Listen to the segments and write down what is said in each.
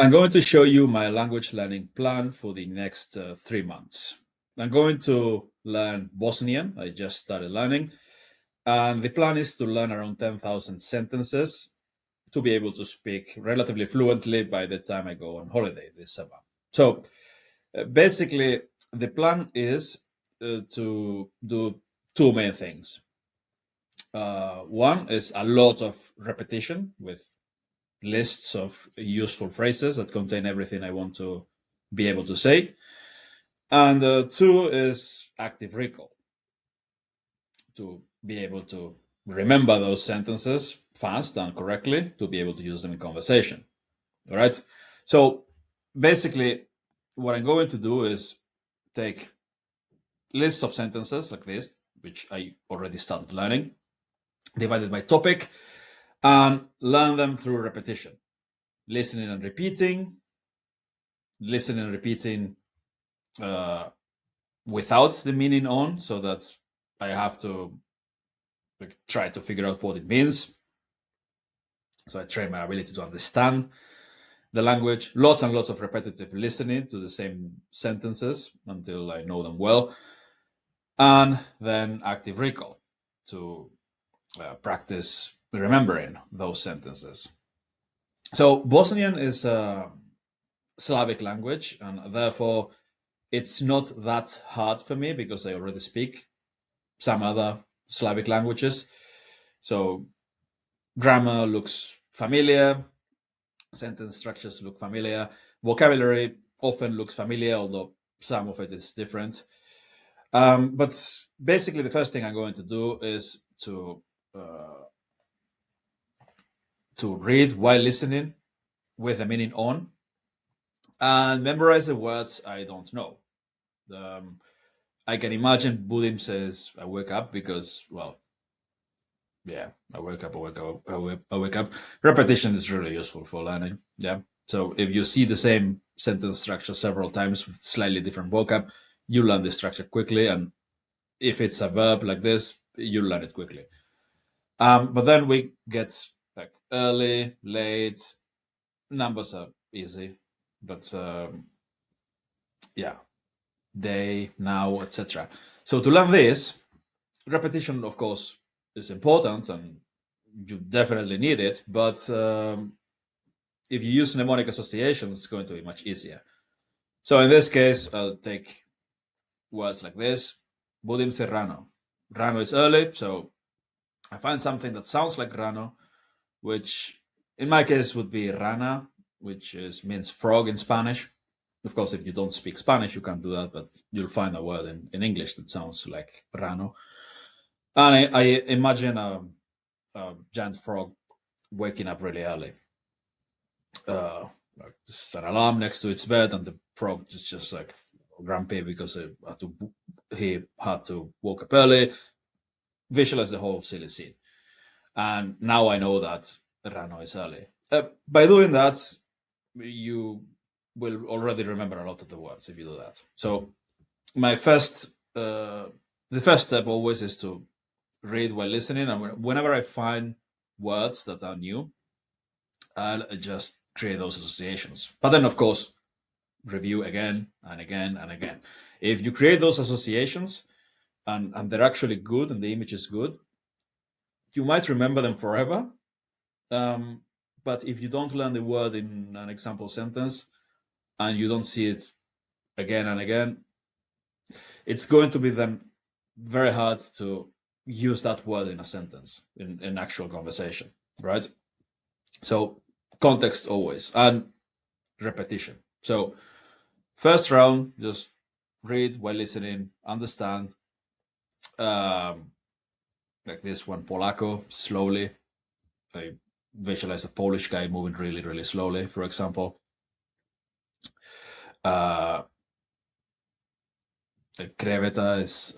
I'm going to show you my language learning plan for the next 3 months. I'm going to learn Bosnian. I just started learning. And the plan is to learn around 10,000 sentences to be able to speak relatively fluently by the time I go on holiday this summer. So basically, the plan is to do two main things. One is a lot of repetition with lists of useful phrases that contain everything I want to be able to say. And two is active recall, to be able to remember those sentences fast and correctly to be able to use them in conversation. All right. So basically, what I'm going to do is take lists of sentences like this, which I already started learning, divided by topic, and learn them through repetition, listening and repeating, without the meaning on, so that I have to try to figure out what it means. So I train my ability to understand the language. Lots and lots of repetitive listening to the same sentences until I know them well. And then active recall to practice remembering those sentences. So Bosnian is a Slavic language, and therefore it's not that hard for me because I already speak some other Slavic languages. So grammar looks familiar, sentence structures look familiar, vocabulary often looks familiar, although some of it is different. But basically, the first thing I'm going to do is to read while listening with the meaning on, and memorize the words I don't know. I can imagine Budim says, "I wake up," because, well, yeah, I wake up. Repetition is really useful for learning. Yeah. So if you see the same sentence structure several times with slightly different vocab, you learn the structure quickly. And if it's a verb like this, you learn it quickly. But then we get like early, late. Numbers are easy, but yeah, day, now, etc. So to learn this, repetition, of course, is important, and you definitely need it. But if you use mnemonic associations, it's going to be much easier. So in this case, I'll take words like this: Budim Serrano. Rano is early, so I find something that sounds like Rano, which in my case would be rana, which means frog in Spanish. Of course, if you don't speak Spanish, you can't do that, but you'll find a word in English that sounds like rano. And I imagine a giant frog waking up really early. Like just an alarm next to its bed, and the frog is just like grumpy because he had to wake up early. Visualize the whole silly scene. And now I know that Rano is early. By doing that, you will already remember a lot of the words if you do that. So the first step always is to read while listening, and whenever I find words that are new, I'll just create those associations. But then, of course, review again and again and again. If you create those associations and they're actually good and the image is good, you might remember them forever. But if you don't learn the word in an example sentence and you don't see it again and again, it's going to be then very hard to use that word in a sentence, in actual conversation, right? So context always, and repetition. So first round, just read while listening, understand. Like this one, Polako, slowly. I visualize a Polish guy moving really, really slowly, for example. Kreveta is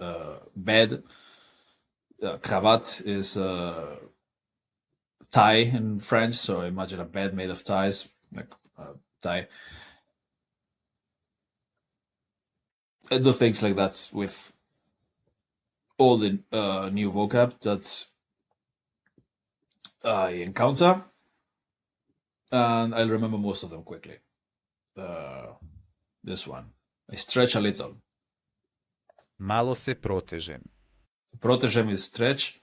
bed. Cravat is tie in French, so imagine a bed made of ties, like tie. I do things like that with all the new vocab that I encounter, and I'll remember most of them quickly. this one. I stretch a little. Malo se protežem. Protežem is stretch.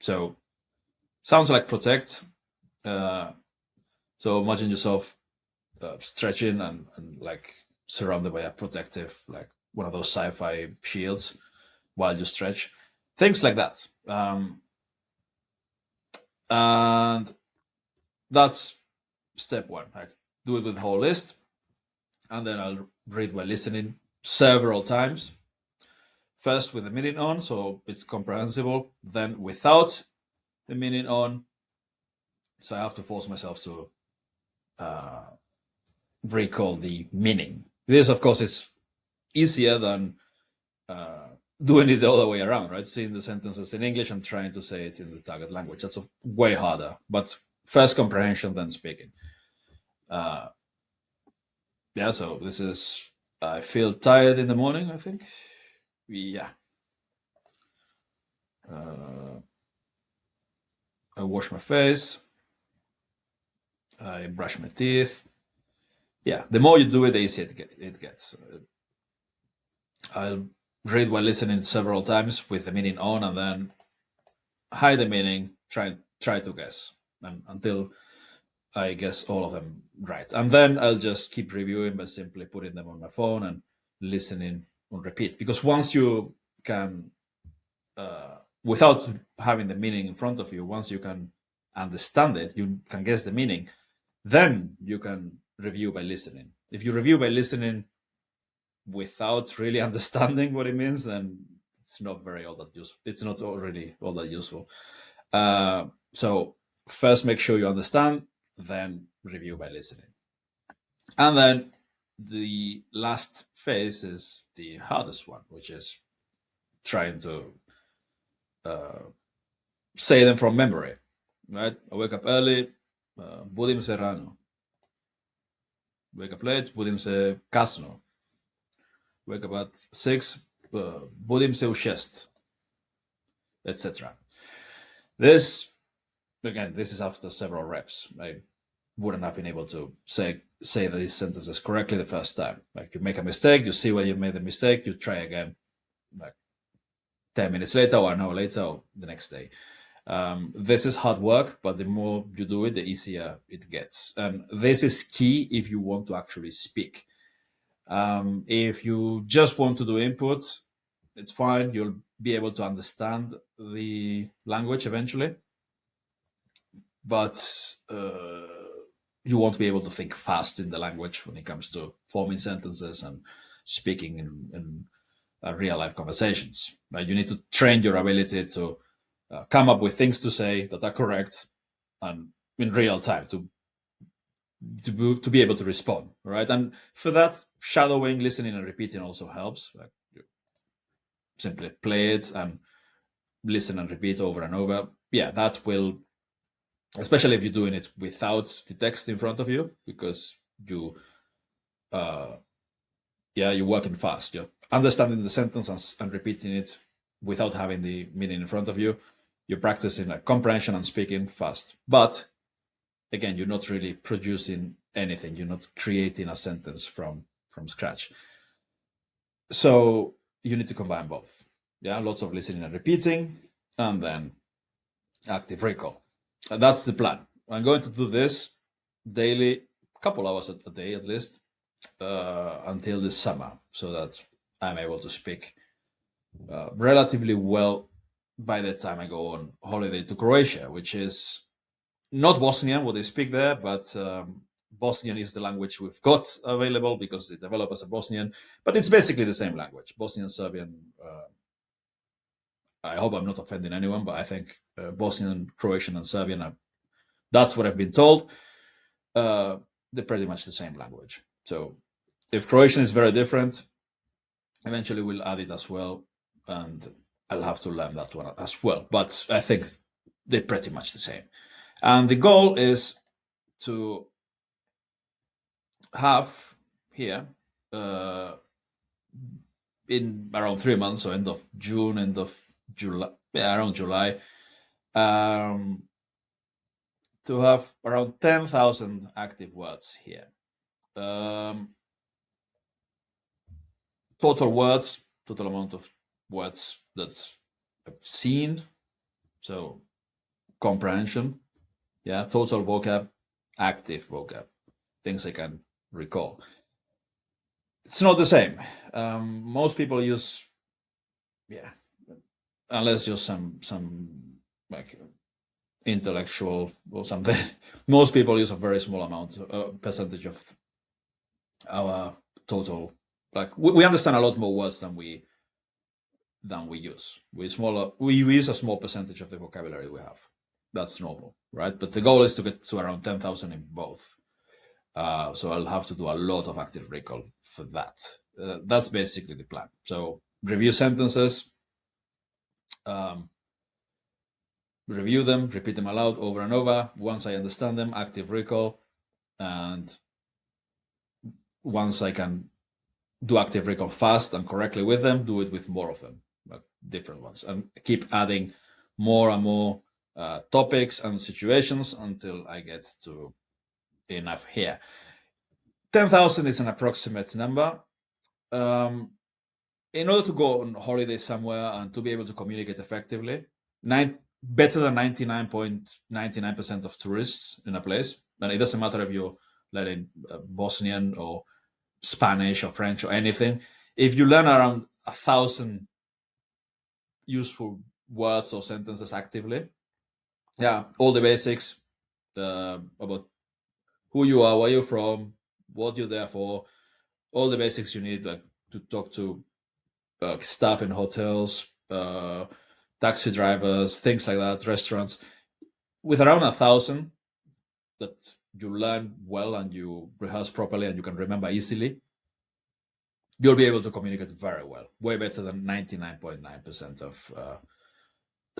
So sounds like protect. So imagine yourself stretching and like surrounded by a protective, like one of those sci-fi shields while you stretch. Things like that. And that's step one. I do it with the whole list, and then I'll read by listening several times. First with the meaning on, so it's comprehensible. Then without the meaning on, so I have to force myself to recall the meaning. This, of course, is easier than doing it the other way around, right? Seeing the sentences in English and trying to say it in the target language. That's way harder. But first comprehension, then speaking. Yeah, so this is, I feel tired in the morning, I think. Yeah. I wash my face. I brush my teeth. Yeah, the more you do it, the easier it gets. I'll read while listening several times with the meaning on, and then hide the meaning, try to guess, and until I guess all of them right. And then I'll just keep reviewing by simply putting them on my phone and listening on repeat. Because once you can, without having the meaning in front of you, once you can understand it, you can guess the meaning, then you can review by listening. If you review by listening without really understanding what it means, then it's not very all that useful. It's not really all that useful. So first make sure you understand, then review by listening. And then the last phase is the hardest one, which is trying to say them from memory. Right? I wake up early, budim se rano. Wake up late, budim se kasno. Wake up at 6, budim se u 6, etc. This, again, this is after several reps. I wouldn't have been able to say these sentences correctly the first time. Like, you make a mistake, you see where you made the mistake, you try again, like 10 minutes later or an hour later or the next day. This is hard work, but the more you do it, the easier it gets. And this is key if you want to actually speak. If you just want to do input, it's fine. You'll be able to understand the language eventually, but you won't be able to think fast in the language when it comes to forming sentences and speaking in real life conversations. Right? You need to train your ability to come up with things to say that are correct and in real time to be able to respond, right? And for that, shadowing, listening, and repeating also helps. Like, you simply play it and listen and repeat over and over. Yeah, that will, especially if you're doing it without the text in front of you, because you're working fast. You're understanding the sentence and repeating it without having the meaning in front of you. You're practicing like comprehension and speaking fast. But again, you're not really producing anything. You're not creating a sentence from scratch. So you need to combine both. Yeah, lots of listening and repeating, and then active recall. And that's the plan. I'm going to do this daily, a couple hours a day at least, until this summer, so that I'm able to speak relatively well by the time I go on holiday to Croatia, which is not Bosnian, what they speak there, but Bosnian is the language we've got available because the developers are Bosnian, but it's basically the same language. Bosnian, Serbian, I hope I'm not offending anyone, but I think Bosnian, Croatian, and Serbian that's what I've been told. They're pretty much the same language. So if Croatian is very different, eventually we'll add it as well, and I'll have to learn that one as well. But I think they're pretty much the same. And the goal is to have here in around 3 months, so end of June, end of July, around July, to have around 10,000 active words here. Um, Total words, total amount of words that's seen. So comprehension, yeah, total vocab, active vocab, things I can recall. It's not the same. Most people use, yeah, unless you're some like intellectual or something. Most people use a very small amount, percentage of our total. Like we understand a lot more words than we use. We use a small percentage of the vocabulary we have. That's normal, right? But the goal is to get to around 10,000 in both. So I'll have to do a lot of active recall for that. That's basically the plan. So review sentences, um, review them, repeat them aloud over and over. Once I understand them, active recall, and once I can do active recall fast and correctly with them, do it with more of them, like different ones, and keep adding more and more topics and situations until I get to enough here. 10,000 is an approximate number. In order to go on holiday somewhere and to be able to communicate effectively, better than 99.99% of tourists in a place, and it doesn't matter if you're letting Bosnian or Spanish or French or anything. If you learn around 1,000 useful words or sentences actively, yeah, all the basics about who you are, where you're from, what you're there for, all the basics you need, like to talk to staff in hotels, taxi drivers, things like that, restaurants. With around 1,000 that you learn well and you rehearse properly and you can remember easily, you'll be able to communicate very well, way better than 99.9% of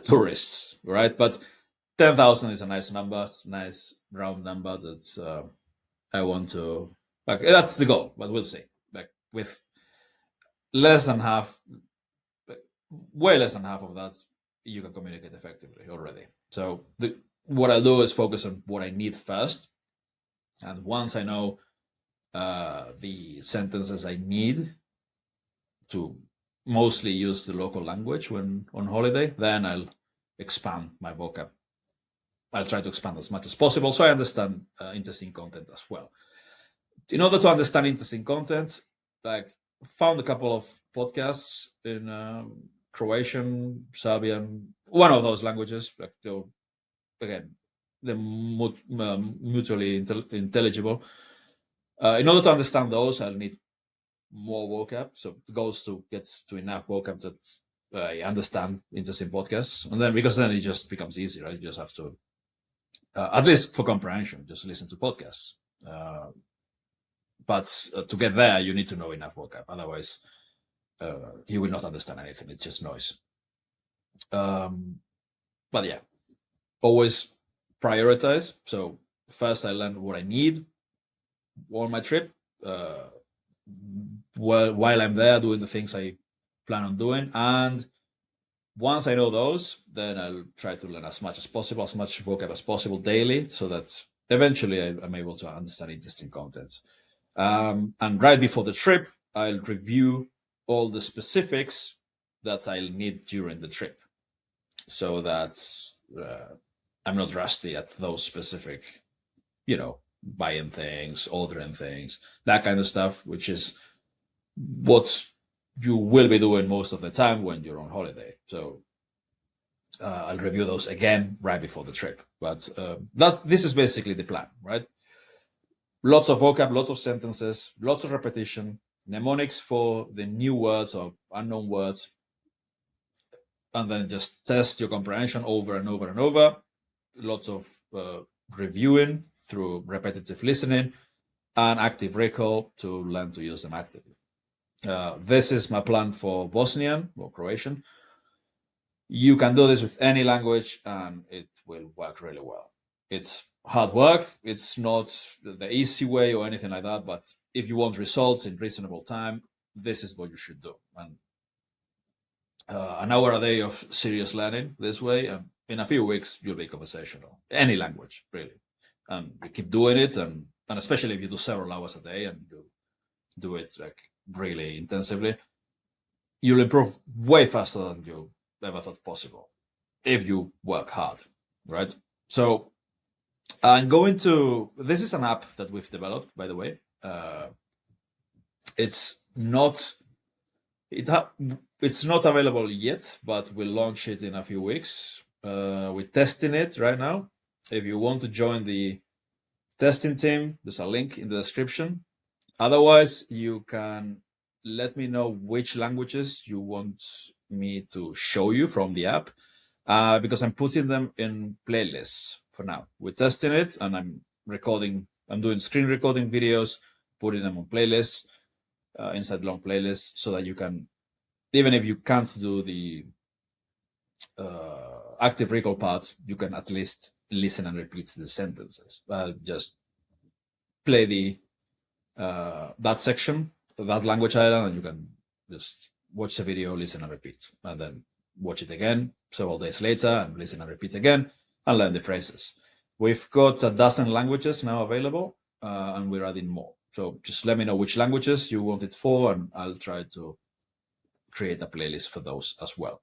tourists, right? But 10,000 is a nice number, nice round number that I want to, like, that's the goal, but we'll see. Like, with less than half, way less than half of that, you can communicate effectively already. So what I'll do is focus on what I need first. And once I know the sentences I need to mostly use the local language when on holiday, then I'll expand my vocab. I'll try to expand as much as possible so I understand interesting content as well. In order to understand interesting content, like found a couple of podcasts in Croatian, Serbian, one of those languages. Like again, they're mutually intelligible. In order to understand those, I'll need more vocab. So the goal is to get to enough vocab that I understand interesting podcasts, and then because then it just becomes easy, right? You just have to, at least for comprehension, just listen to podcasts. But to get there, you need to know enough vocab. Otherwise, you will not understand anything. It's just noise. But yeah, always prioritize. So first, I learn what I need on my trip. While I'm there doing the things I plan on doing, and once I know those, then I'll try to learn as much as possible, as much vocab as possible daily, so that eventually I'm able to understand interesting content. And right before the trip, I'll review all the specifics that I'll need during the trip, so that I'm not rusty at those specific, buying things, ordering things, that kind of stuff, which is what you will be doing most of the time when you're on holiday. So I'll review those again right before the trip. But this is basically the plan, right? Lots of vocab, lots of sentences, lots of repetition, mnemonics for the new words or unknown words, and then just test your comprehension over and over and over. Lots of reviewing through repetitive listening and active recall to learn to use them actively. This is my plan for Bosnian or Croatian. You can do this with any language and it will work really well. It's hard work. It's not the easy way or anything like that, but if you want results in reasonable time, this is what you should do. And an hour a day of serious learning this way, and in a few weeks, you'll be conversational. Any language, really. And you keep doing it, and and especially if you do several hours a day and you do it like really intensively, you'll improve way faster than you ever thought possible if you work hard, right? So I'm going to. This is an app that we've developed, by the way. It's not. It's not available yet, but we'll launch it in a few weeks. We're testing it right now. If you want to join the testing team, there's a link in the description. Otherwise, you can let me know which languages you want me to show you from the app, because I'm putting them in playlists for now. We're testing it, and I'm doing screen recording videos, putting them on playlists, inside long playlists, so that you can, even if you can't do the active recall part, you can at least listen and repeat the sentences. Just play the that section, that language island, and you can just watch the video, listen and repeat, and then watch it again several days later and listen and repeat again and learn the phrases. We've got a dozen languages now available, and we're adding more. So just let me know which languages you want it for, and I'll try to create a playlist for those as well.